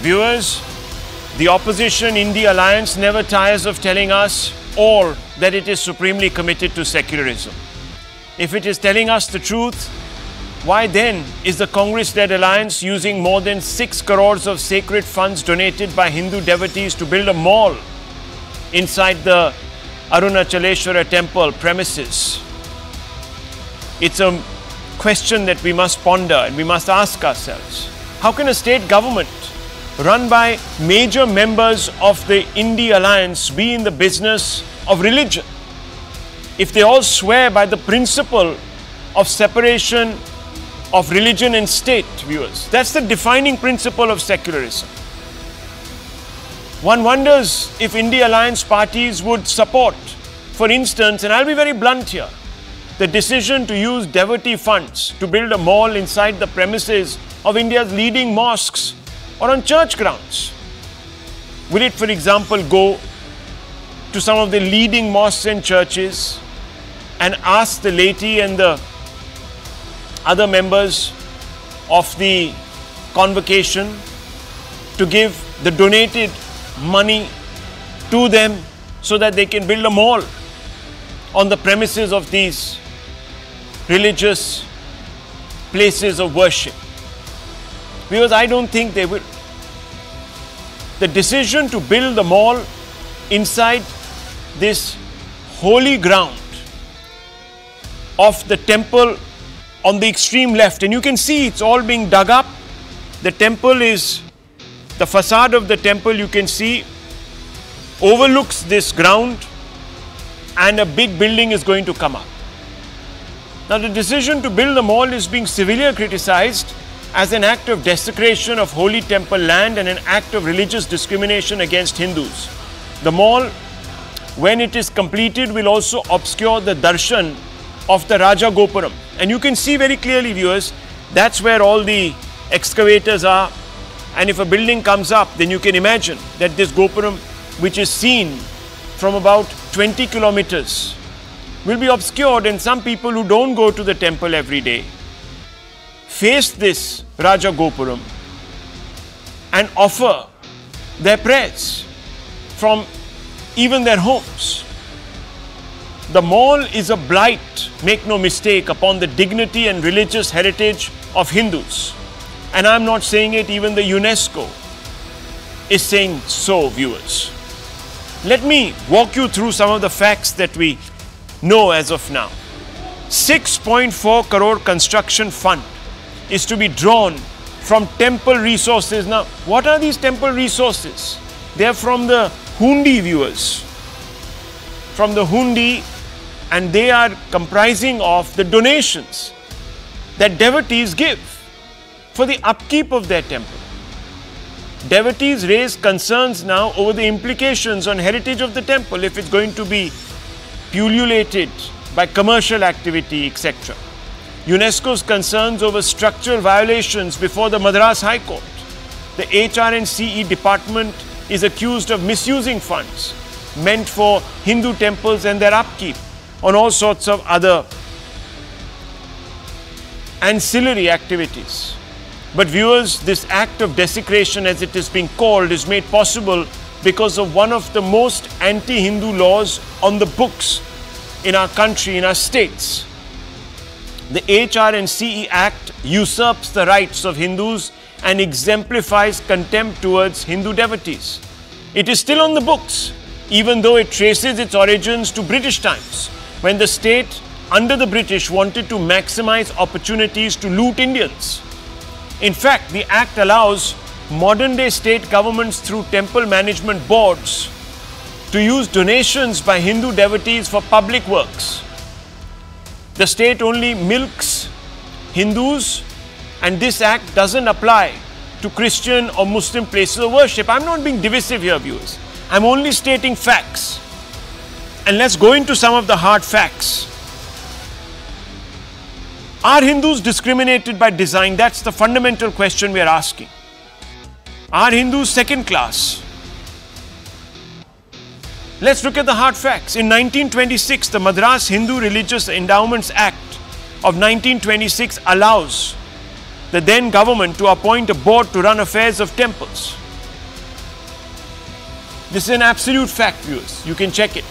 Viewers, the opposition in the alliance never tires of telling us all that it is supremely committed to secularism. If it is telling us the truth, why then is the Congress-led alliance using more than 6 crores of sacred funds donated by Hindu devotees to build a mall inside the Arunachaleshwara temple premises? It's a question that we must ponder and we must ask ourselves. How can a state government run by major members of the India alliance be in the business of religion if they all swear by the principle of separation of religion and state, viewers? That's the defining principle of secularism. One wonders if India alliance parties would support, for instance, and I'll be very blunt here, the decision to use devotee funds to build a mall inside the premises of India's leading mosques or on church grounds. Will it, for example, go to some of the leading mosques and churches and ask the laity and the other members of the convocation to give the donated money to them so that they can build a mall on the premises of these religious places of worship? Because I don't think they will. The decision to build the mall inside this holy ground of the temple on the extreme left, and you can see it's all being dug up. The temple is, the facade of the temple you can see overlooks this ground and a big building is going to come up. Now the decision to build the mall is being severely criticized as an act of desecration of holy temple land and an act of religious discrimination against Hindus. The mall, when it is completed, will also obscure the darshan of the Raja Gopuram. And you can see very clearly, viewers, that's where all the excavators are. And if a building comes up, then you can imagine that this Gopuram, which is seen from about 20 kilometers, will be obscured, and some people who don't go to the temple every day face this Raja Gopuram and offer their prayers from even their homes. The mall is a blight, make no mistake, upon the dignity and religious heritage of Hindus. And I'm not saying it, even the UNESCO is saying so, viewers. Let me walk you through some of the facts that we know as of now. 6.4 crore construction fund is to be drawn from temple resources. Now, what are these temple resources? They are from the hundi, viewers. From the hundi, and they are comprising of the donations that devotees give for the upkeep of their temple. Devotees raise concerns now over the implications on heritage of the temple if it's going to be pullulated by commercial activity, etc. UNESCO's concerns over structural violations before the Madras High Court. The HR&CE department is accused of misusing funds meant for Hindu temples and their upkeep on all sorts of other ancillary activities. But viewers, this act of desecration, as it is being called, is made possible because of one of the most anti-Hindu laws on the books in our country, in our states. The HR&CE Act usurps the rights of Hindus and exemplifies contempt towards Hindu devotees. It is still on the books, even though it traces its origins to British times, when the state under the British wanted to maximize opportunities to loot Indians. In fact, the Act allows modern-day state governments through temple management boards to use donations by Hindu devotees for public works. The state only milks Hindus, and this Act doesn't apply to Christian or Muslim places of worship. I'm not being divisive here, viewers. I'm only stating facts. And let's go into some of the hard facts. Are Hindus discriminated by design? That's the fundamental question we are asking. Are Hindus second class? Let's look at the hard facts. In 1926, the Madras Hindu Religious Endowments Act of 1926 allows the then government to appoint a board to run affairs of temples. This is an absolute fact, viewers. You can check it.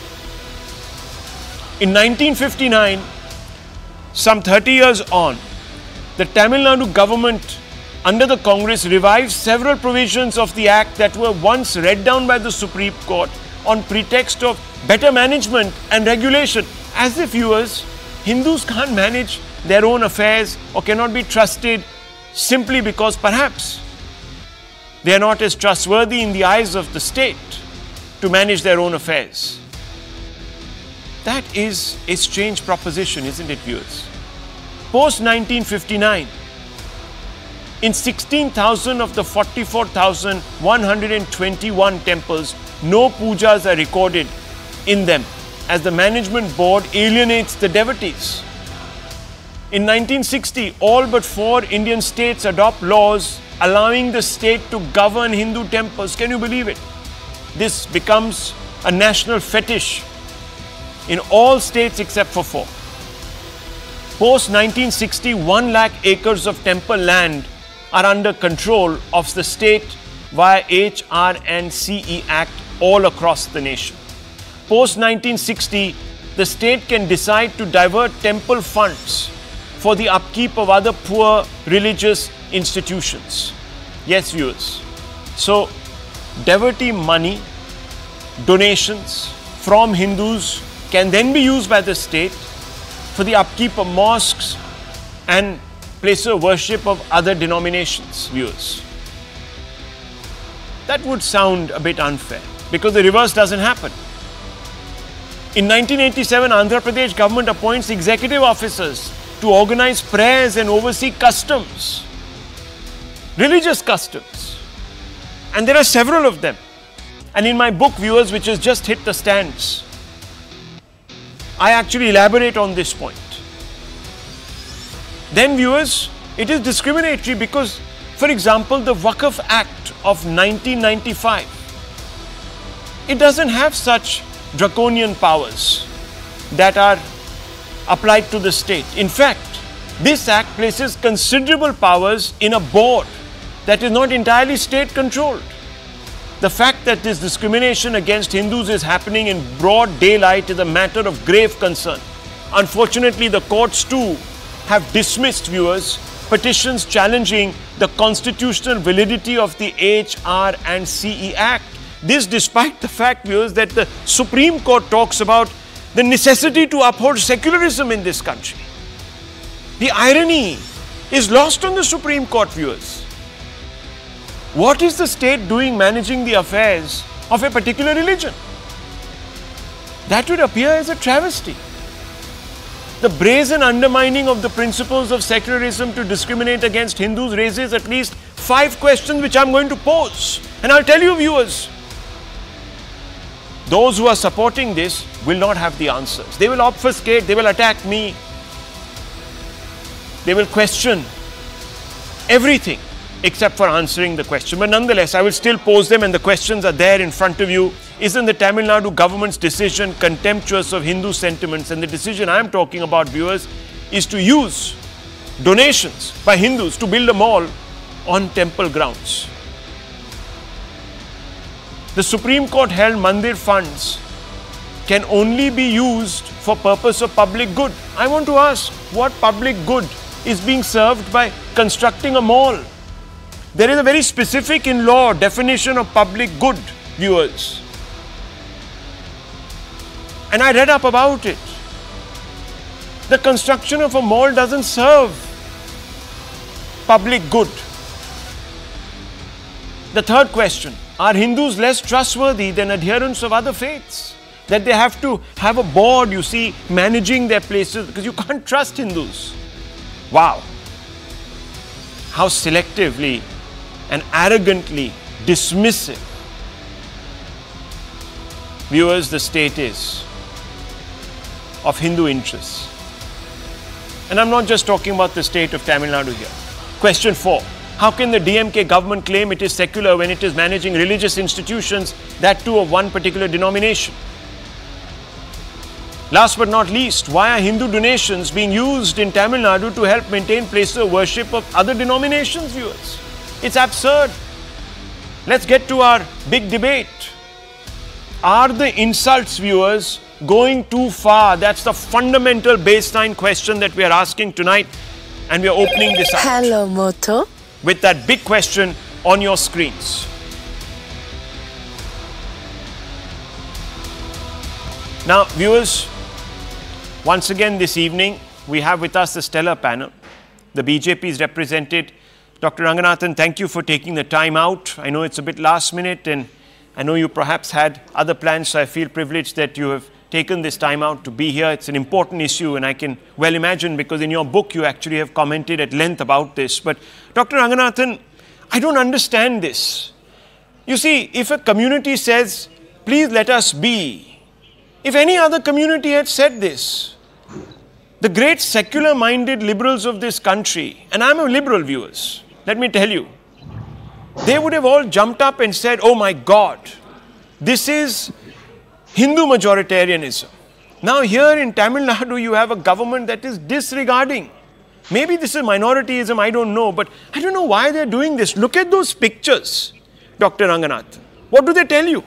In 1959, some 30 years on, the Tamil Nadu government under the Congress revived several provisions of the Act that were once read down by the Supreme Court on pretext of better management and regulation. As if, viewers, Hindus can't manage their own affairs or cannot be trusted simply because perhaps they are not as trustworthy in the eyes of the state to manage their own affairs. That is a strange proposition, isn't it, viewers? Post 1959, in 16,000 of the 44,121 temples, no pujas are recorded in them, as the management board alienates the devotees. In 1960, all but 4 Indian states adopt laws allowing the state to govern Hindu temples. Can you believe it? This becomes a national fetish in all states except for 4. Post 1960, 1 lakh acres of temple land are under control of the state via HR&CE Act all across the nation. Post 1960, the state can decide to divert temple funds for the upkeep of other poor religious institutions. Yes, viewers. So, devotee money, donations from Hindus can then be used by the state for the upkeep of mosques and places of worship of other denominations, viewers. That would sound a bit unfair because the reverse doesn't happen. In 1987, Andhra Pradesh government appoints executive officers to organize prayers and oversee customs, religious customs. And there are several of them. And in my book, viewers, which has just hit the stands, I actually elaborate on this point. Then, viewers, it is discriminatory because, for example, the Waqf Act of 1995, it doesn't have such draconian powers that are applied to the state. In fact, this act places considerable powers in a board that is not entirely state controlled. The fact that this discrimination against Hindus is happening in broad daylight is a matter of grave concern. Unfortunately, the courts too have dismissed, viewers, petitions challenging the constitutional validity of the HR&CE Act. This despite the fact, viewers, that the Supreme Court talks about the necessity to uphold secularism in this country. The irony is lost on the Supreme Court, viewers. What is the state doing managing the affairs of a particular religion? That would appear as a travesty. The brazen undermining of the principles of secularism to discriminate against Hindus raises at least 5 questions which I'm going to pose. And I'll tell you, viewers, those who are supporting this will not have the answers. They will obfuscate, they will attack me, they will question everything except for answering the question. But nonetheless, I will still pose them, and the questions are there in front of you. Isn't the Tamil Nadu government's decision contemptuous of Hindu sentiments? And the decision I am talking about, viewers, is to use donations by Hindus to build a mall on temple grounds. The Supreme Court held mandir funds can only be used for purpose of public good. I want to ask, what public good is being served by constructing a mall? There is a very specific in law definition of public good, viewers. And I read up about it. The construction of a mall doesn't serve public good. The third question, are Hindus less trustworthy than adherents of other faiths? That they have to have a board, you see, managing their places, because you can't trust Hindus. Wow. How selectively and arrogantly dismissive, viewers, the state is of Hindu interests. And I'm not just talking about the state of Tamil Nadu here. Question 4. How can the DMK government claim it is secular when it is managing religious institutions, that too of one particular denomination? Last but not least, why are Hindu donations being used in Tamil Nadu to help maintain places of worship of other denominations, viewers? It's absurd. Let's get to our big debate. Are the insults, viewers, going too far? That's the fundamental baseline question that we are asking tonight, and we are opening this up. Hello, Moto. With that big question on your screens. Now, viewers, once again this evening, we have with us the stellar panel. The BJP is represented. Dr. Ranganathan, thank you for taking the time out. I know it's a bit last minute, and I know you perhaps had other plans, so I feel privileged that you have taken this time out to be here. It's an important issue, and I can well imagine, because in your book you actually have commented at length about this. But Dr. Ranganathan, I don't understand this. You see, if a community says, please let us be, if any other community had said this, the great secular-minded liberals of this country, and I'm a liberal, viewers, let me tell you, they would have all jumped up and said, oh my God, this is Hindu majoritarianism. Now here in Tamil Nadu, you have a government that is disregarding. Maybe this is minorityism, I don't know, but I don't know why they're doing this. Look at those pictures, Dr. Ranganathan. What do they tell you?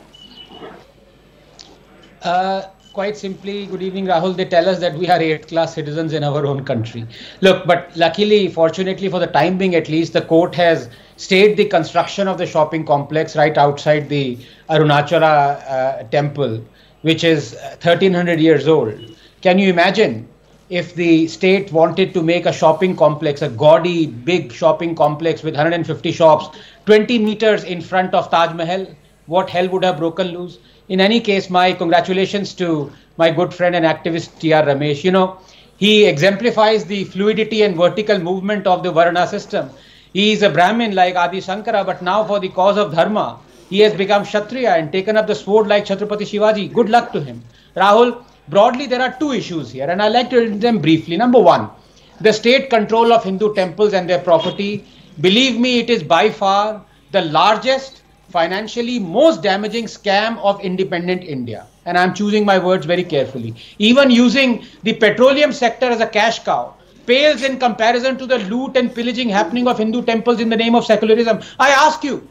Quite simply, good evening, Rahul. They tell us that we are 8th-class citizens in our own country. Look, but luckily, fortunately, for the time being at least, the court has stayed the construction of the shopping complex right outside the Arunachala temple, which is 1300 years old. Can you imagine if the state wanted to make a shopping complex, a gaudy, big shopping complex with 150 shops, 20 meters in front of Taj Mahal? What hell would have broken loose? In any case, my congratulations to my good friend and activist T.R. Ramesh. You know, he exemplifies the fluidity and vertical movement of the Varna system. He is a Brahmin like Adi Shankara, but now for the cause of Dharma, he has become Kshatriya and taken up the sword like Chhatrapati Shivaji. Good luck to him. Rahul, broadly there are two issues here, and I'd like to read them briefly. Number one, the state control of Hindu temples and their property. Believe me, it is by far the largest, financially most damaging scam of independent India. And I'm choosing my words very carefully. Even using the petroleum sector as a cash cow pales in comparison to the loot and pillaging happening of Hindu temples in the name of secularism. I ask you,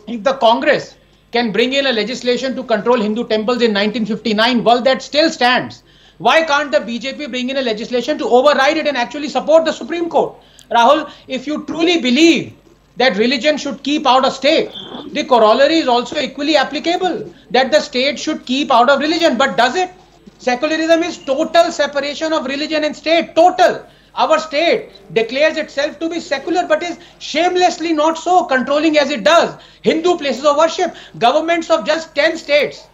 if the Congress can bring in a legislation to control Hindu temples in 1959, well, that still stands. Why can't the BJP bring in a legislation to override it and actually support the Supreme Court? Rahul, if you truly believe that religion should keep out of state, the corollary is also equally applicable, that the state should keep out of religion. But does it? Secularism is total separation of religion and state, total. Our state declares itself to be secular, but is shamelessly not so, controlling as it does Hindu places of worship. Governments of just 10 states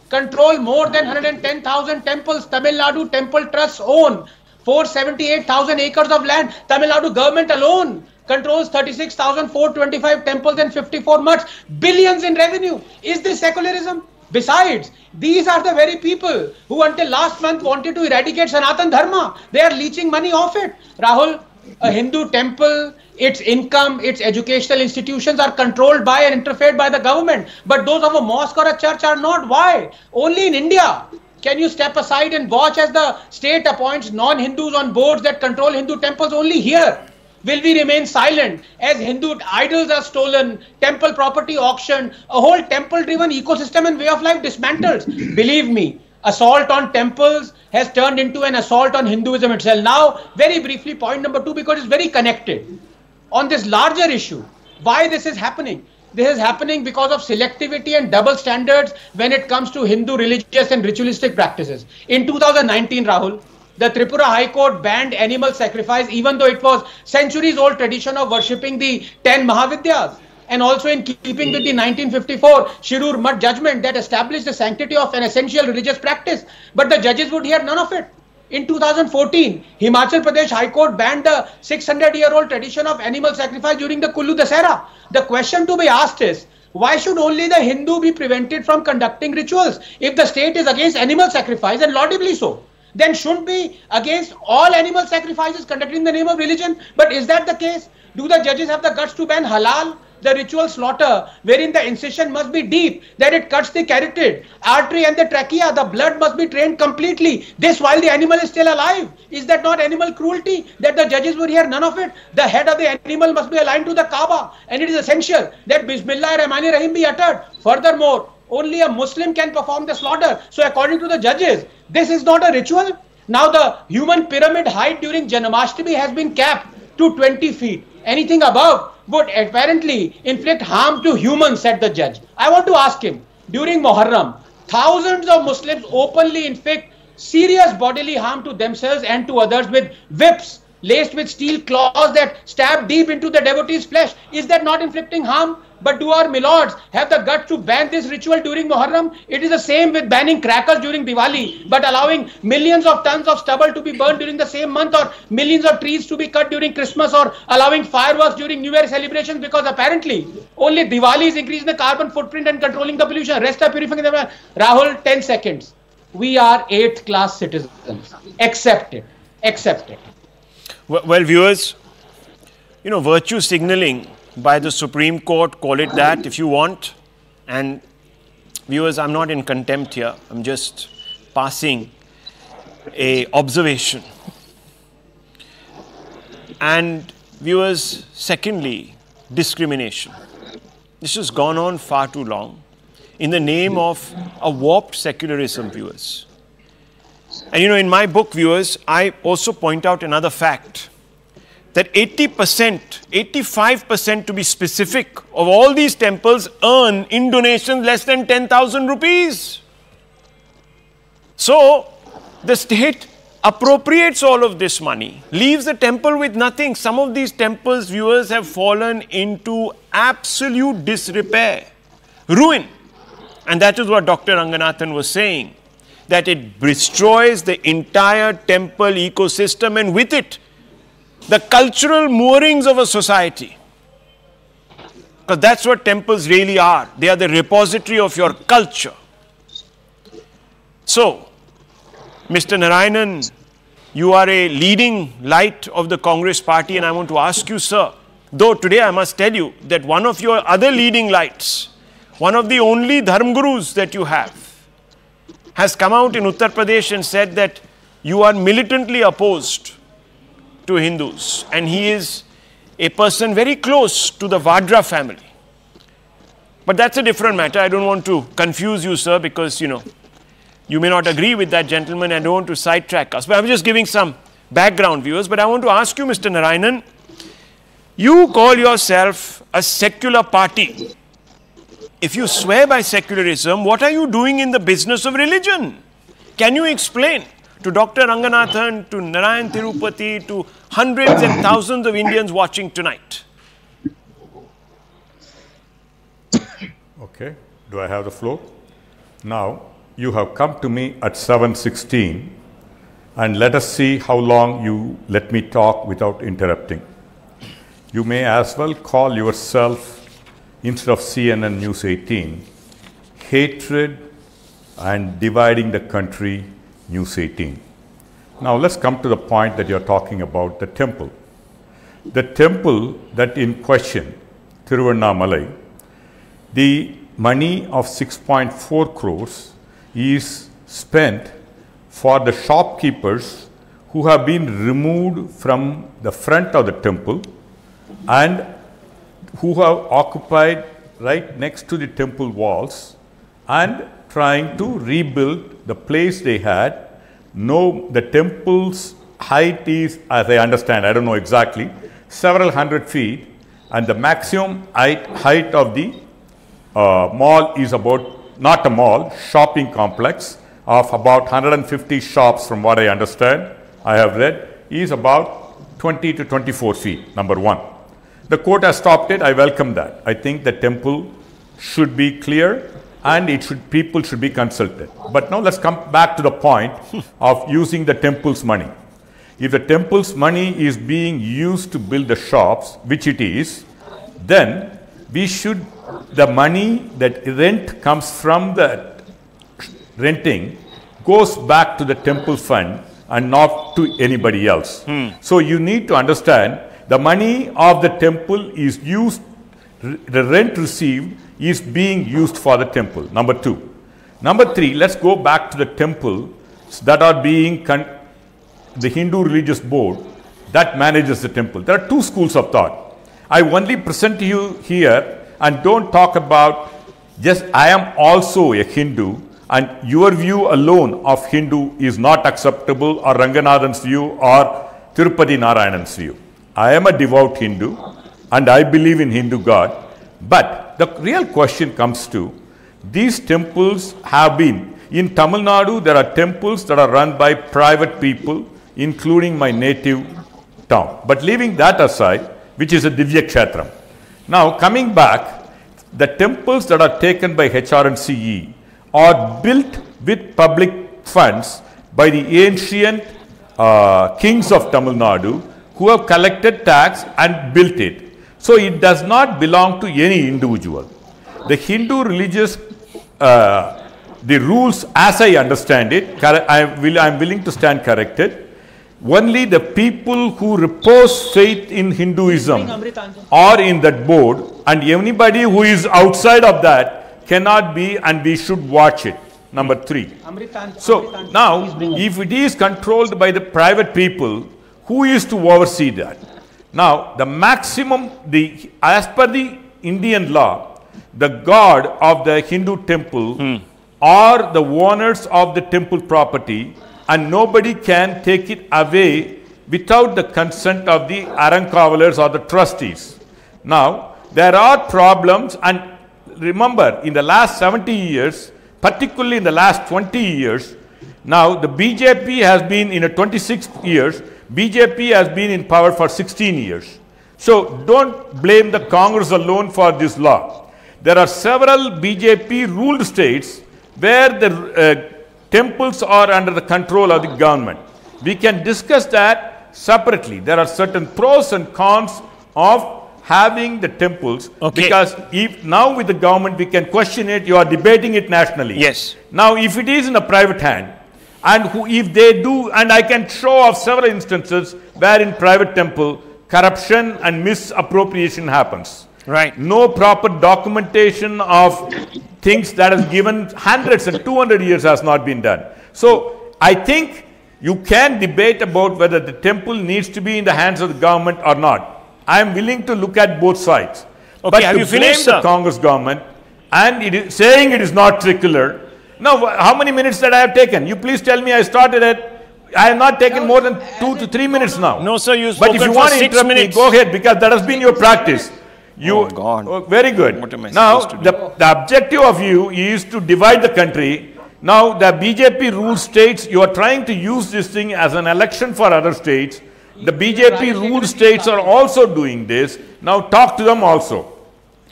control more than 110,000 temples. Tamil Nadu Temple Trusts own 478,000 acres of land. Tamil Nadu government alone controls 36,425 temples and 54 mutts. Billions in revenue. Is this secularism? Besides, these are the very people who until last month wanted to eradicate Sanatan Dharma. They are leeching money off it. Rahul, a Hindu temple, its income, its educational institutions are controlled by and interfered by the government. But those of a mosque or a church are not. Why? Only in India can you step aside and watch as the state appoints non-Hindus on boards that control Hindu temples. Only here will we remain silent as Hindu idols are stolen, temple property auctioned, a whole temple-driven ecosystem and way of life dismantled. Believe me, assault on temples has turned into an assault on Hinduism itself. Now, very briefly, point number two, because it's very connected. On this larger issue, why this is happening? This is happening because of selectivity and double standards when it comes to Hindu religious and ritualistic practices. In 2019, Rahul, the Tripura High Court banned animal sacrifice, even though it was centuries-old tradition of worshipping the 10 Mahavidyas, and also in keeping with the 1954 Shirur Mutt judgment that established the sanctity of an essential religious practice. But the judges would hear none of it. In 2014, Himachal Pradesh High Court banned the 600-year-old tradition of animal sacrifice during the Kullu Dasera. The question to be asked is, why should only the Hindu be prevented from conducting rituals? If the state is against animal sacrifice, and laudably so, then shouldn't be against all animal sacrifices conducted in the name of religion. But is that the case? Do the judges have the guts to ban halal, the ritual slaughter, wherein the incision must be deep, that it cuts the carotid artery and the trachea, the blood must be drained completely, this while the animal is still alive? Is that not animal cruelty that the judges would hear none of it? The head of the animal must be aligned to the Kaaba, and it is essential that Bismillah Rahman Rahim be uttered. Furthermore, only a Muslim can perform the slaughter. So according to the judges, this is not a ritual. Now the human pyramid height during Janmashtami has been capped to 20 feet. Anything above would apparently inflict harm to humans, said the judge. I want to ask him, during Muharram, thousands of Muslims openly inflict serious bodily harm to themselves and to others with whips laced with steel claws that stab deep into the devotee's flesh. Is that not inflicting harm? But do our milords have the guts to ban this ritual during Muharram? It is the same with banning crackers during Diwali, but allowing millions of tons of stubble to be burned during the same month, or millions of trees to be cut during Christmas, or allowing fireworks during New Year celebrations, because apparently only Diwali is increasing the carbon footprint and controlling the pollution. Rest are purifying the Rahul, 10 seconds. We are 8th class citizens. Accept it. Accept it. Well, viewers, you know, virtue signaling by the Supreme Court, call it that if you want. And viewers, I'm not in contempt here. I'm just passing a observation. And viewers, secondly, discrimination. This has gone on far too long in the name of a warped secularism, viewers. And you know, in my book, viewers, I also point out another fact, that 80%, 85% to be specific, of all these temples earn in donations less than 10,000 rupees. So, the state appropriates all of this money, leaves the temple with nothing. Some of these temples, viewers, have fallen into absolute disrepair, ruin. And that is what Dr. Ranganathan was saying, that it destroys the entire temple ecosystem, and with it, the cultural moorings of a society. Because that's what temples really are. They are the repository of your culture. So, Mr. Narayanan, you are a leading light of the Congress party, and I want to ask you, sir, though today I must tell you that one of your other leading lights, one of the only Dharm Gurus that you have, has come out in Uttar Pradesh and said that you are militantly opposed to Hindus, and he is a person very close to the Vadra family. But that's a different matter. I don't want to confuse you, sir, because, you know, you may not agree with that gentleman. I don't want to sidetrack us. But I'm just giving some background, viewers. But I want to ask you, Mr. Narayanan, you call yourself a secular party. If you swear by secularism, what are you doing in the business of religion? Can you explain to Dr. Ranganathan, to Narayan Tirupati, to hundreds and thousands of Indians watching tonight? Okay, do I have the floor? Now, you have come to me at 7:16, and let us see how long you let me talk without interrupting. You may as well call yourself, instead of CNN News 18, hatred and dividing the country, News 18. Now let's come to the point that you're talking about, the temple. The temple that in question, Tiruvannamalai, the money of 6.4 crores is spent for the shopkeepers who have been removed from the front of the temple and who have occupied right next to the temple walls and trying to rebuild the place they had. No, the temple's height is, as I understand, I don't know exactly, several hundred feet, and the maximum height of the mall is about, not a mall, shopping complex of about 150 shops, from what I understand, I have read, is about 20 to 24 feet, number one. The court has stopped it. I welcome that. I think the temple should be clear and people should be consulted. But now let's come back to the point of using the temple's money. If the temple's money is being used to build the shops, which it is, then we should, the money that rent comes from the renting goes back to the temple fund and not to anybody else. So you need to understand, the money of the temple is used, the rent received is being used for the temple, number two. Number three, let's go back to the temples that are being, the Hindu religious board that manages the temple. There are two schools of thought. I only present to you here and don't talk about Just I am also a Hindu, and your view alone of Hindu is not acceptable, or Ranganathan's view or Tirupati Narayanan's view. I am a devout Hindu and I believe in Hindu God. But the real question comes to, these temples have been, in Tamil Nadu there are temples that are run by private people, including my native town. But leaving that aside, which is a Divya Kshetram. Now coming back, the temples that are taken by HRNCE are built with public funds by the ancient kings of Tamil Nadu, who have collected tax and built it. So it does not belong to any individual. The Hindu religious, the rules as I understand it, I am willing to stand corrected. Only the people who repose faith in Hinduism are in that board, and anybody who is outside of that cannot be, and we should watch it. Number 3. So now, if it is controlled by the private people, who is to oversee that? Now, the maximum, as per the Indian law, the god of the Hindu temple are the owners of the temple property, and nobody can take it away without the consent of the Arankavalars or the trustees. Now, there are problems, and remember, in the last 70 years, particularly in the last 20 years, now the BJP has been in a 26 years, BJP has been in power for 16 years. So don't blame the Congress alone for this law. There are several BJP ruled states where the temples are under the control of the government. We can discuss that separately. There are certain pros and cons of having the temples, because if now with the government we can question it, you are debating it nationally. Yes. Now if it is in a private hand, and if they do, and I can show of several instances where in private temple corruption and misappropriation happens. Right. No proper documentation of things that has given hundreds and 200 years has not been done. So I think you can debate about whether the temple needs to be in the hands of the government or not. I am willing to look at both sides. Okay, but have to you finished, blame the Congress government and it is saying it is not secular. Now, how many minutes that I have taken? You please tell me. I started at, I have not taken more than 2 to 3 minutes now. No, sir, you But if you want to interrupt me, go ahead, because that has been your practice. Oh, God. Oh, very good. What am I now, supposed to do? the objective of you is to divide the country. Now, the BJP ruled states, you are trying to use this thing as an election for other states. The BJP ruled states are also doing this. Now, talk to them also.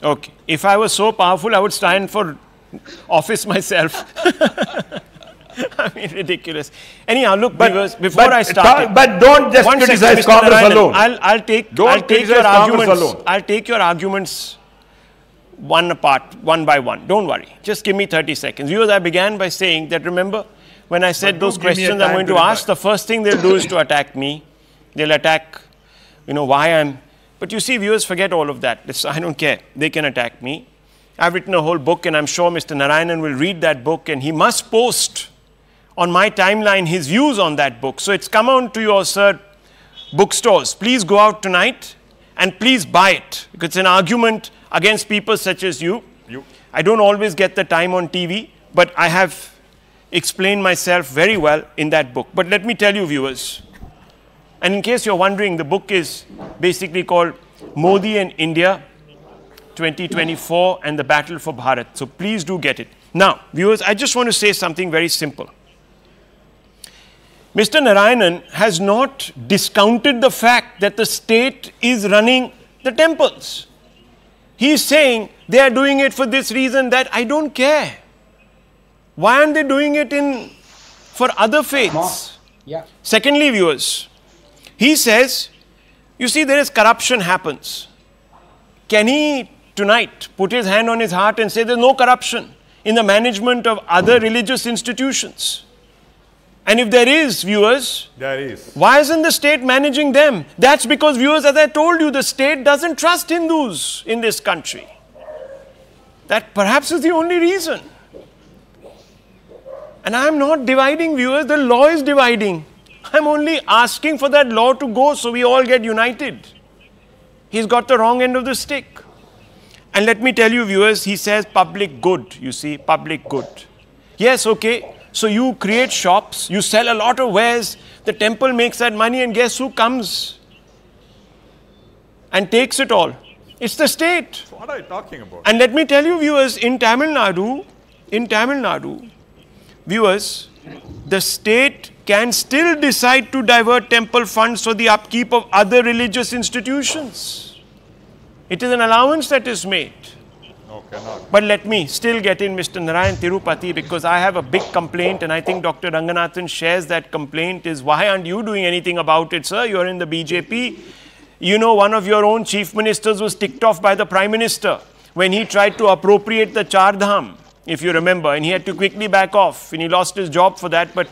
Okay. If I was so powerful, I would stand for office myself. I mean, ridiculous. Anyhow, look, before I start, but don't just criticize Congress alone. I'll take your arguments. I'll take your arguments one by one. Don't worry. Just give me 30 seconds. Viewers, I began by saying that, remember, when I said those questions I'm going to ask, the first thing they'll do is to attack me. They'll attack, why I'm... But you see, viewers, forget all of that. I don't care. They can attack me. I've written a whole book, and I'm sure Mr. Narayanan will read that book, and he must post on my timeline his views on that book. So it's come on to your, sir, bookstores. Please go out tonight and please buy it, because it's an argument against people such as you. I don't always get the time on TV, but I have explained myself very well in that book. But let me tell you, viewers, and in case you're wondering, the book is basically called Modi and India 2024 and the Battle for Bharat. So please do get it. Now, viewers, I just want to say something very simple. Mr. Narayanan has not discounted the fact that the state is running the temples. He is saying they are doing it for this reason, that I don't care. Why aren't they doing it for other faiths? Yeah. Secondly, viewers, he says, you see, there is corruption happens. Can he tonight put his hand on his heart and say there's no corruption in the management of other religious institutions? And if there is, viewers, there is. Why isn't the state managing them? That's because, viewers, as I told you, the state doesn't trust Hindus in this country. That perhaps is the only reason. And I'm not dividing, viewers, the law is dividing. I'm only asking for that law to go so we all get united. He's got the wrong end of the stick. And let me tell you, viewers, he says public good, you see, public good. Yes, okay. So you create shops, you sell a lot of wares, the temple makes that money, and guess who comes and takes it all? It's the state. So what are you talking about? And let me tell you, viewers, in Tamil Nadu, viewers, the state can still decide to divert temple funds for the upkeep of other religious institutions. It is an allowance that is made. No, cannot. But let me still get in Mr. Narayan Tirupati, because I have a big complaint, and I think Dr. Ranganathan shares that complaint, is why aren't you doing anything about it, sir? You're in the BJP. You know, one of your own chief ministers was ticked off by the Prime Minister when he tried to appropriate the Char Dham, if you remember, and he had to quickly back off, and he lost his job for that. But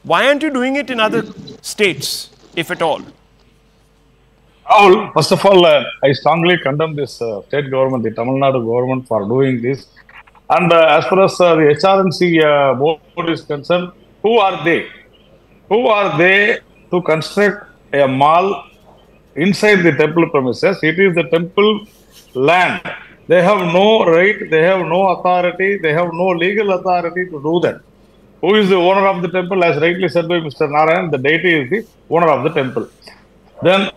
why aren't you doing it in other states, if at all? Rahul, first of all, I strongly condemn this state government, the Tamil Nadu government, for doing this. And as far as the HRNC board is concerned, who are they? Who are they to construct a mall inside the temple premises? It is the temple land. They have no right, they have no authority, they have no legal authority to do that. Who is the owner of the temple? As rightly said by Mr. Narayan, the deity is the owner of the temple. Then,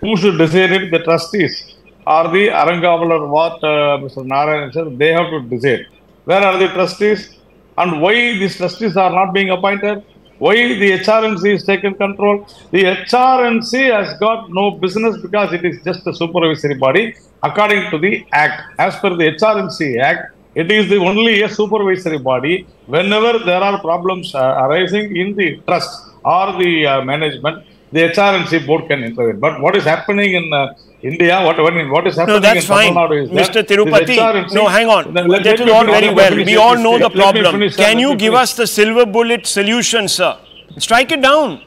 who should decide it? The trustees or the Arangavalar, what Mr. Narayan said, they have to decide. Where are the trustees? And why these trustees are not being appointed? Why the HRNC is taken control? The HRNC has got no business because it is just a supervisory body according to the Act. As per the HRNC Act, it is the only a supervisory body. Whenever there are problems arising in the trust or the management, the HRNC board can intervene. But what is happening in India, what is happening no, that's in fine. Tamil Nadu is Mr. Tirupati, no, hang on. Get it all very well. We all know the problem. Can you give us the silver bullet solution, sir? Strike it down.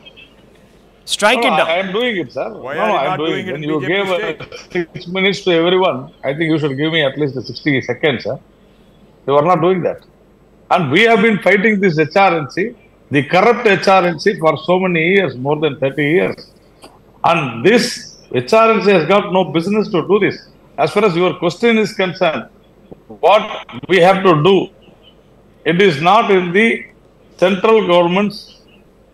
Strike it down. I am doing it, sir. Why are you not doing it When in you BJP gave 6 minutes to everyone, I think you should give me at least 60 seconds, sir. You are not doing that. And we have been fighting this HRNC, the corrupt HRNC, for so many years, more than 30 years. And this HRNC has got no business to do this. As far as your question is concerned, what we have to do, it is not in the central government's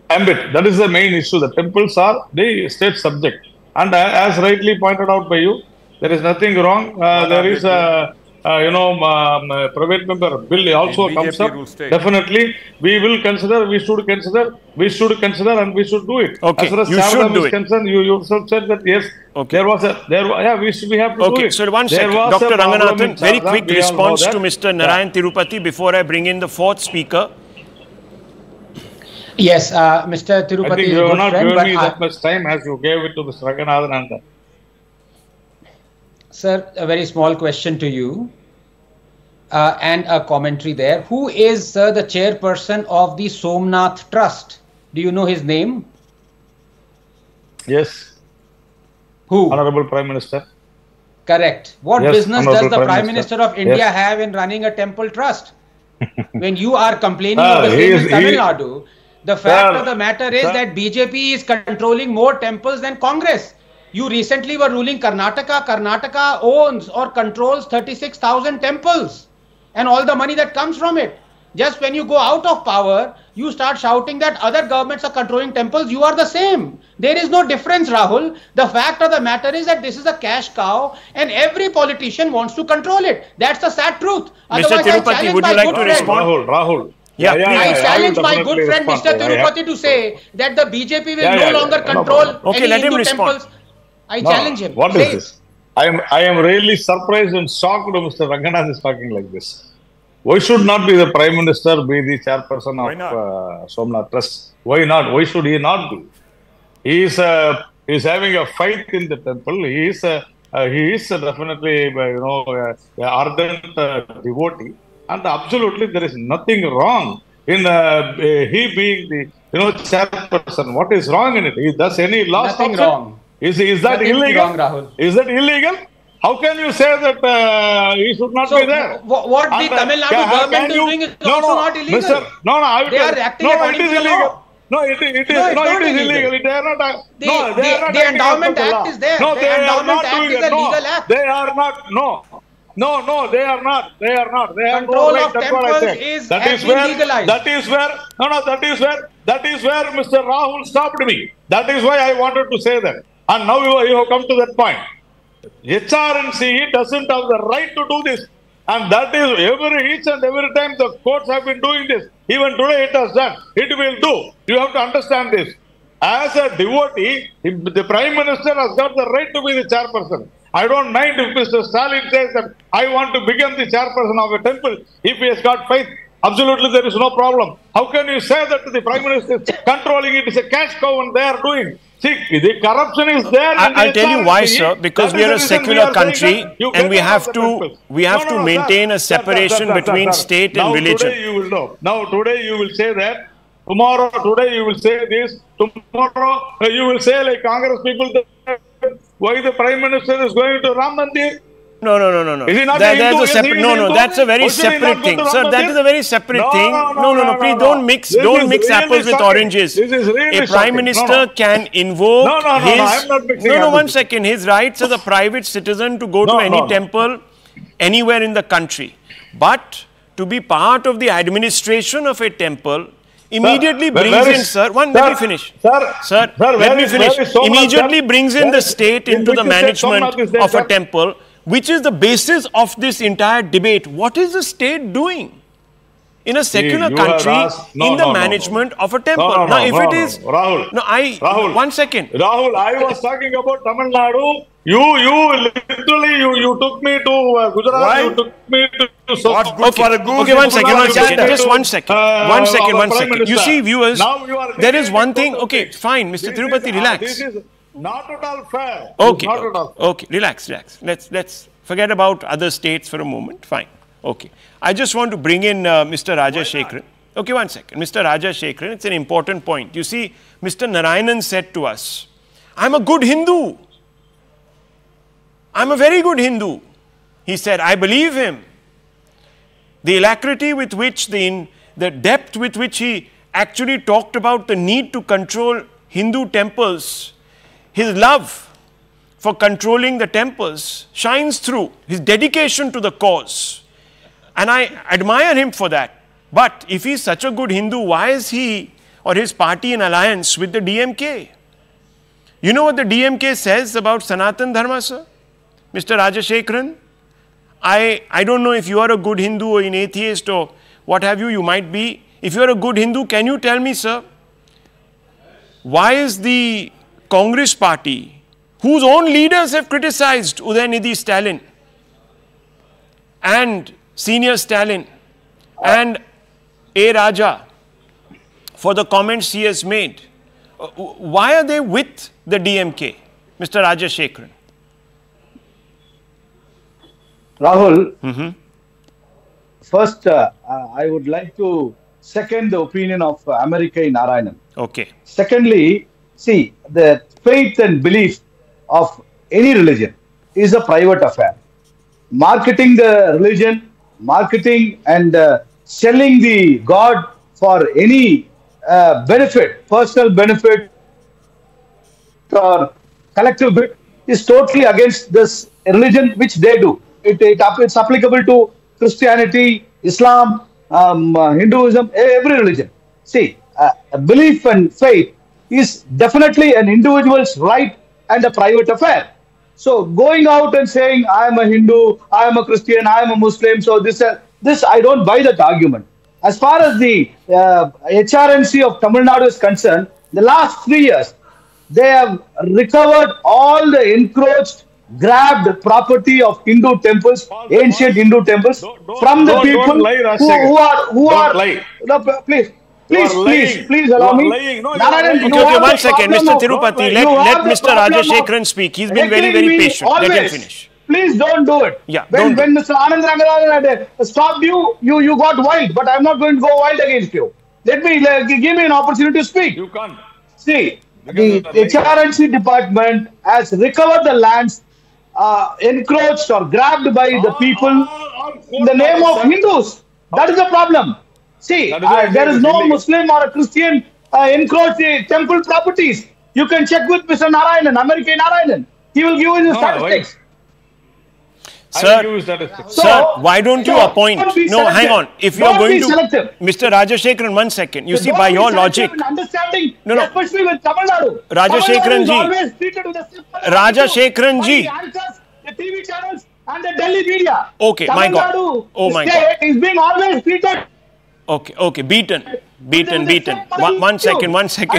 ambit. That is the main issue. The temples are the state subject. And as rightly pointed out by you, there is nothing wrong. There is a private member bill also comes up. Definitely, we will consider, we should consider, and we should do it. Okay, as far as you should do it. Concerned, you yourself said that yes, okay. we have to do it. Okay, so one second, Dr. Ranganathan, very quick response to Mr. Narayan Tirupati before I bring in the fourth speaker. Yes, Mr. Tirupati I think is you a have good not friend, given but me that much time as you gave it to Mr. Ranganathan. Sir, a very small question to you and a commentary there. Who is, sir, the chairperson of the Somnath Trust? Do you know his name? Yes. Who? Honorable Prime Minister. Correct. What Yes, business does the Prime Minister. Minister of India Yes. have in running a temple trust? When you are complaining of the same in Tamil Nadu, the fact of the matter is that BJP is controlling more temples than Congress. You recently were ruling Karnataka. Karnataka owns or controls 36,000 temples and all the money that comes from it. Just when you go out of power, you start shouting that other governments are controlling temples. You are the same. There is no difference, Rahul. The fact of the matter is that this is a cash cow and every politician wants to control it. That's the sad truth. Mr. Tirupati, would you like to respond? Rahul. Yeah, I challenge my good friend Mr. Tirupati to say that the BJP will no longer control Okay, any let him Hindu respond. temples. I challenge him. What is this? I am really surprised and shocked that Mr. Ranganath is talking like this. Why should not be the Prime Minister be the chairperson of Somnath Trust? Why not? Why should he not be? He is having a fight in the temple. He is definitely ardent devotee, and absolutely there is nothing wrong in he being the chairperson. What is wrong in it? Is there any law? Nothing wrong. Is that Nothing illegal? wrong, Rahul. Is that illegal? How can you say that he should not be there? What the Tamil Nadu government is doing is also not illegal. They are acting according to the law. illegal. They are not. The Endowment Act is there. No, the they are Endowment not Act doing is it. a legal act. They are not. No, they are not. They have Control no right. of That's what I temples said. has been legalized. That is where Mr. Rahul stopped me. That is why I wanted to say that. And now you have come to that point. HRNC doesn't have the right to do this. And that is each and every time the courts have been doing this. Even today it has done. It will do. You have to understand this. As a devotee, the Prime Minister has got the right to be the chairperson. I don't mind if Mr. Stalin says that I want to become the chairperson of a temple. If he has got faith, absolutely there is no problem. How can you say that the Prime Minister is controlling it? It's a cash cow and they are doing. See, the corruption is there. I'll tell you why, sir. Because we are a secular country and we have to maintain a separation between state and religion. Today you will know. Now today you will say that. Today you will say this. Tomorrow you will say like Congress people that why the Prime Minister is going to Ram Mandir. No. Is he not There's a separate. No. That's a very separate thing, sir. That is a very separate thing. No. Please don't mix apples with oranges. This is really a Prime Minister can invoke his. I'm not mixing No. 1 second. His rights as a private citizen to go to any temple anywhere in the country, but to be part of the administration of a temple. Immediately brings in, sir. Let me finish. Sir, let me finish. Immediately brings in the state into the management of a temple, which is the basis of this entire debate. What is the state doing in a secular country in the management of a temple? Rahul, 1 second. Rahul, I was talking about Tamil Nadu. You took me to Gujarat. Why? You took me to Okay, 1 second. Just 1 second. 1 second. You see, viewers, there is one thing. Okay, fine, Mr. Tirupati, relax. This is not at all fair. Okay, relax. Let's forget about other states for a moment. Fine. Okay. I just want to bring in Mr. Rajashekharan. Okay, 1 second. Mr. Rajashekharan, it's an important point. You see, Mr. Narayanan said to us, I'm a good Hindu. I'm a very good Hindu. He said, I believe him. The alacrity with which, the depth with which he actually talked about the need to control Hindu temples, his love for controlling the temples shines through, his dedication to the cause. And I admire him for that. But if he's such a good Hindu, why is he or his party in alliance with the DMK? You know what the DMK says about Sanatan Dharma, sir? Mr. Rajashekharan? I don't know if you are a good Hindu or an atheist or what have you, you might be. If you are a good Hindu, can you tell me, sir, why is the Congress party, whose own leaders have criticized Udayanidhi Stalin and Senior Stalin and A. Raja for the comments he has made, why are they with the DMK, Mr. Rajashekharan? Rahul, first I would like to second the opinion of America in Narayanan. Okay. Secondly, see, the faith and belief of any religion is a private affair. Marketing the religion, marketing and selling the God for any benefit, personal benefit or collective benefit is totally against this religion which they do. It's applicable to Christianity, Islam, Hinduism, every religion. See, belief and faith is definitely an individual's right and a private affair. So going out and saying, I am a Hindu, I am a Christian, I am a Muslim, so this I don't buy that argument. As far as the HRNC of Tamil Nadu is concerned, the last 3 years, they have recovered all the encroached, grabbed property of Hindu temples, ancient Hindu temples, from the people who are. No, please allow me. Okay, 1 second, Mr. Tirupati. Let Mr. Rajashekharan speak. He's been very, very patient. Let him finish. Please don't do it. Yeah, when Mr. Anand Rangarajan stopped you got wild, but I'm not going to go wild against you. Give me an opportunity to speak. You can't. See, the HRNC department has recovered the lands encroached or grabbed by the people in the name of Hindus. That is the problem. See, there is no Muslim or a Christian encroach the temple properties. You can check with Mr. Narayanan, American Narayanan. He will give you the statistics. Sir, why don't you appoint? No, hang on. If you are going to, Mr. Rajashekharan, 1 second. You see, by your logic, understanding, no, especially with Tamil Nadu. Rajashekharan ji, Rajashekharan ji, the TV channels and the Delhi media. Okay, my God. Oh my God. Is being always treated. Okay, beaten. 1 second,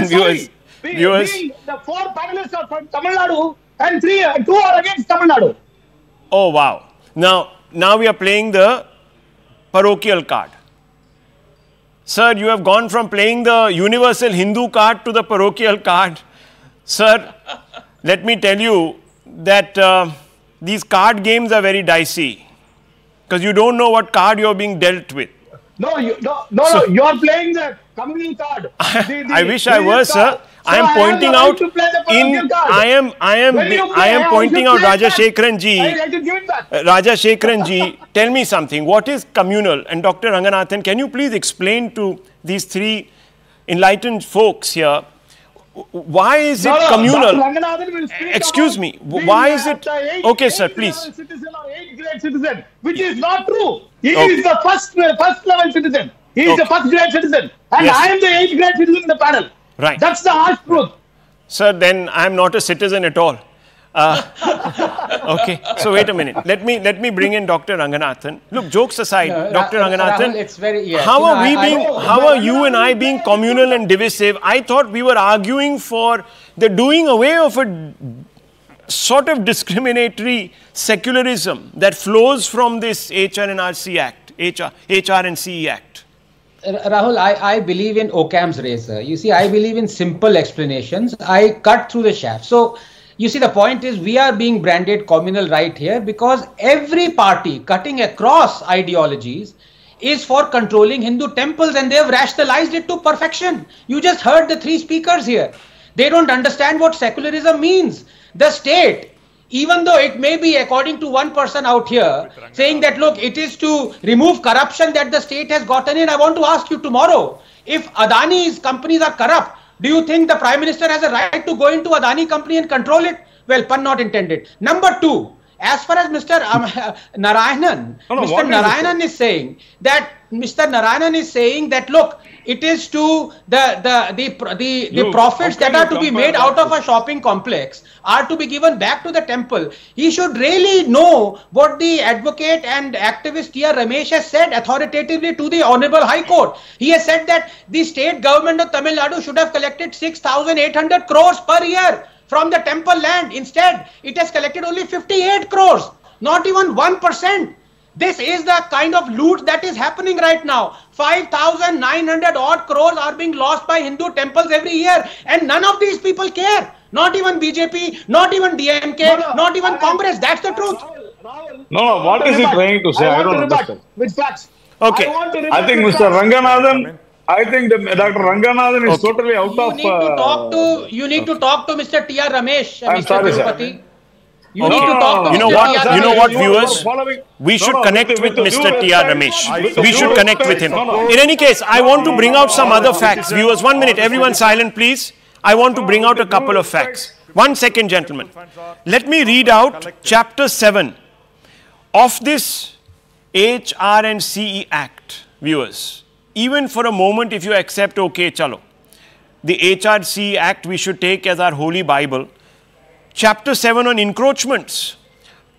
viewers. Being the 4 panelists are from Tamil Nadu and 2 are against Tamil Nadu. Oh wow. Now we are playing the parochial card. Sir, you have gone from playing the universal Hindu card to the parochial card. Sir, let me tell you that these card games are very dicey because you don't know what card you are being dealt with. No, you are playing the communal card. I wish I was, sir. I am pointing out pointing out Rajashekharan ji. Tell me something. What is communal? And Dr. Ranganathan, can you please explain to these 3 enlightened folks here, why is it communal? Excuse me. Why is it? Okay, sir, please. Citizen or 8th grade citizen, which is not true. He is the first level citizen. He is the first grade citizen, and I am the 8th grade citizen in the panel. Right. That's the harsh truth. Sir, then I am not a citizen at all. Okay, so wait a minute. Let me bring in Dr. Ranganathan. Look, jokes aside, Dr. Ranganathan, Rahul, it's very, yes. how are you and I being communal and divisive? I thought we were arguing for the doing away of a sort of discriminatory secularism that flows from this HR&RC Act, HR&CE Act. Rahul, I believe in Occam's razor. You see, I believe in simple explanations. I cut through the shaft. So, you see, the point is we are being branded communal right here because every party cutting across ideologies is for controlling Hindu temples, and they have rationalized it to perfection. You just heard the 3 speakers here. They don't understand what secularism means. The state, even though it may be, according to one person out here, saying that, look, it is to remove corruption that the state has gotten in. I want to ask you tomorrow, if Adani's companies are corrupt, do you think the Prime Minister has a right to go into Adani company and control it? Well, pun not intended. Number 2, as far as Mr. Narayanan, Mr. Narayanan is saying that, look, it is to the profits that are to be made out of a shopping complex are to be given back to the temple. He should really know what the advocate and activist T.R. Ramesh has said authoritatively to the Honorable High Court. He has said that the state government of Tamil Nadu should have collected 6,800 crores per year from the temple land. Instead, it has collected only 58 crores, not even 1%. This is the kind of loot that is happening right now. 5,900 odd crores are being lost by Hindu temples every year, and none of these people care. Not even BJP, not even DMK, not even Congress. That's the truth. No, what is he trying to say? I don't understand. With facts. Okay. I think Mr. Ranganathan, Dr. Ranganathan is totally out of... You need to talk to Mr. T.R. Ramesh, I'm Mr. sorry, Tirupati. You need to talk to you know what, viewers? We should connect with Mr. T.R. Ramesh. We should connect with him. In any case, I want to bring out some other facts. Viewers, 1 minute. Everyone silent, please. I want to bring out a couple of facts. 1 second, gentlemen. Let me read out chapter 7 of this HR&CE Act, viewers. Even for a moment, if you accept, okay, chalo. The HR&CE Act we should take as our holy Bible. Chapter 7 on encroachments,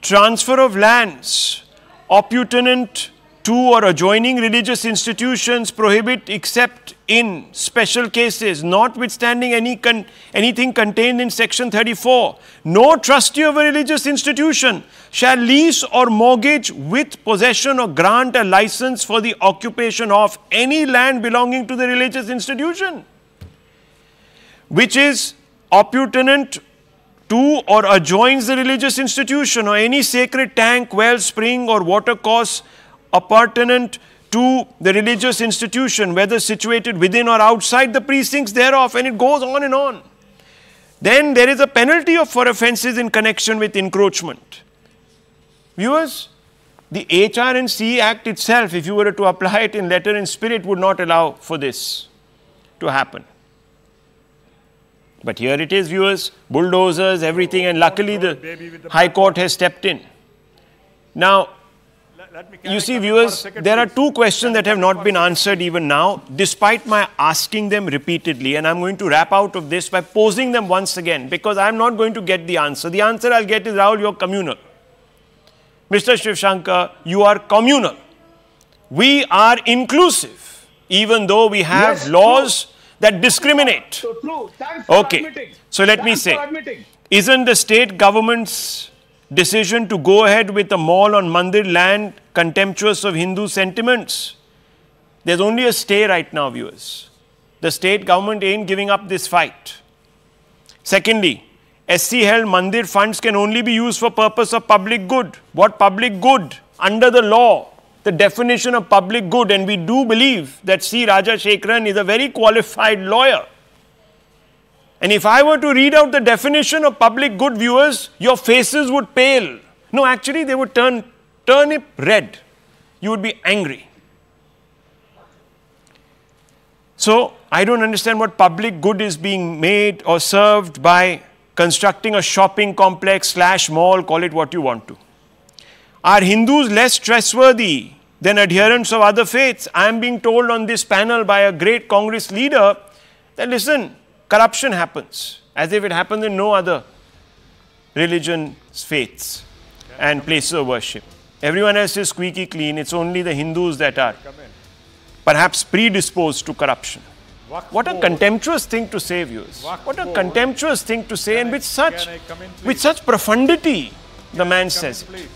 transfer of lands, opputenant to or adjoining religious institutions prohibit except in special cases, notwithstanding anything contained in section 34. No trustee of a religious institution shall lease or mortgage with possession or grant a license for the occupation of any land belonging to the religious institution, which is opputenant to or adjoins the religious institution, or any sacred tank, well, spring or watercourse appurtenant to the religious institution, whether situated within or outside the precincts thereof, and it goes on and on. Then there is a penalty for offences in connection with encroachment. Viewers, the HR&CE Act itself, if you were to apply it in letter and spirit, would not allow for this to happen. But here it is, viewers, bulldozers, everything, and luckily the High Court has stepped in. Now, you see, viewers, there are two questions that have not been answered even now, despite my asking them repeatedly. And I'm going to wrap out of this by posing them once again, because I'm not going to get the answer. The answer I'll get is, Rahul, you're communal. Mr. Shiv Shankar, you are communal. We are inclusive, even though we have laws that discriminate. So true. Thanks for admitting. So let me say, isn't the state government's decision to go ahead with a mall on Mandir land contemptuous of Hindu sentiments? There's only a stay right now, viewers. The state government ain't giving up this fight. Secondly, SC held Mandir funds can only be used for purpose of public good. What public good? Under the law, the definition of public good, and we do believe that C. Rajashekharan is a very qualified lawyer. And if I were to read out the definition of public good, viewers, your faces would pale. No, actually, they would turn turnip red. You would be angry. So, I don't understand what public good is being made or served by constructing a shopping complex / mall, call it what you want to. Are Hindus less trustworthy than adherents of other faiths? I am being told on this panel by a great Congress leader that, listen, corruption happens, as if it happens in no other religion, faiths and places of worship. Everyone else is squeaky clean. It's only the Hindus that are perhaps predisposed to corruption. What a contemptuous thing to say, viewers. What a contemptuous thing to say, and with such profundity the man says it.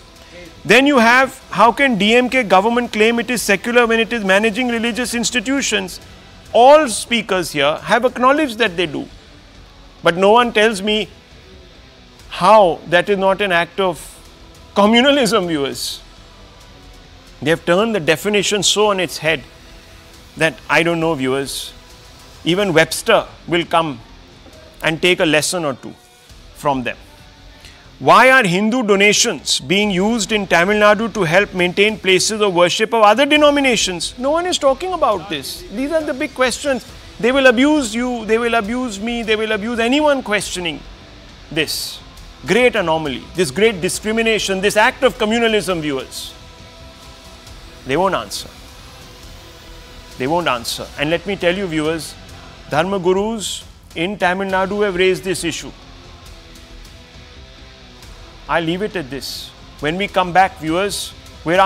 Then you have, how can DMK government claim it is secular when it is managing religious institutions? All speakers here have acknowledged that they do. But no one tells me how that is not an act of communalism, viewers. They have turned the definition so on its head that I don't know, viewers. Even Webster will come and take a lesson or two from them. Why are Hindu donations being used in Tamil Nadu to help maintain places of worship of other denominations? No one is talking about this. These are the big questions. They will abuse you, they will abuse me, they will abuse anyone questioning this great anomaly, this great discrimination, this act of communalism, viewers. They won't answer. They won't answer. And let me tell you, viewers, Dharma Gurus in Tamil Nadu have raised this issue. I'll leave it at this. When we come back, viewers, we're